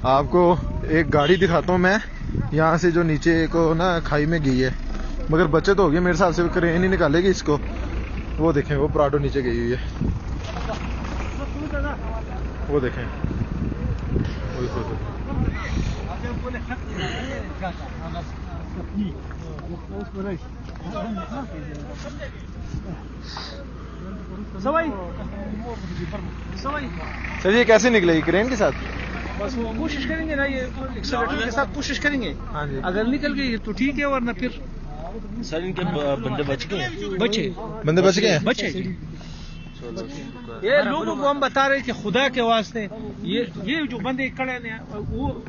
आपको एक गाड़ी दिखाता हूँ मैं, यहाँ से जो नीचे को ना खाई में गई है, मगर बचत हो गई मेरे हिसाब से, क्रेन ही निकालेगी इसको। वो देखें, वो प्राडो नीचे गई हुई है, वो देखें। सर ये कैसे निकलेगी क्रेन के साथ? बस वो कोशिश करेंगे ना, ये एक्सेलेरेटर के साथ कोशिश करेंगे। हाँ जी। अगर निकल गई तो ठीक है, वरना फिर सर इनके बंदे बच गए, बंदे बच गए हैं? बचे। ये लोगों को हम बता रहे थे खुदा के वास्ते, ये जो बंदे खड़े हैं वो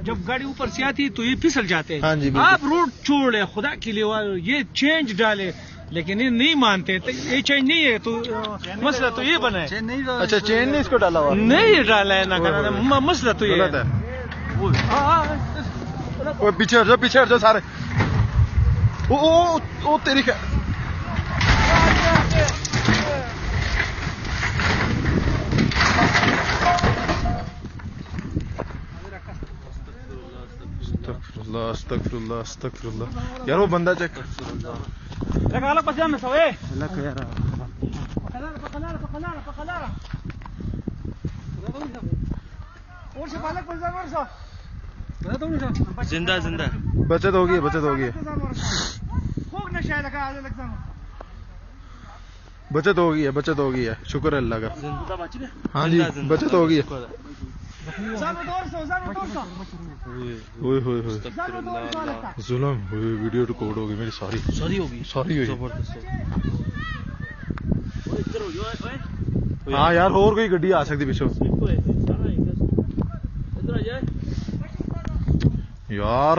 जब गाड़ी ऊपर से आती है तो ये फिसल जाते हैं। हाँ जी, आप रोड छोड़े खुदा के लिए, ये चेंज डाले, लेकिन ये नहीं मानते। तो ये चेंज नहीं है तो मसला तो ये बना है। अच्छा, चेन ने इसको डाला हुआ? नहीं डाला है ना, मसला तो ये गलत है। वो पीछे हट जाओ सारे। ओ तेरी अस्तगफिरुल्लाह। यार वो बंदा चेक जिंदा जिंदा। बचत होगी है। बचत होगी है, शुक्र है अल्लाह का। हाँ जी, बचत होगी है। जुल्म हुई, वीडियो रिकॉर्ड होगी मेरी सारी होगी। हाँ यार, और कोई गड्डी आ सकती पिछो यार।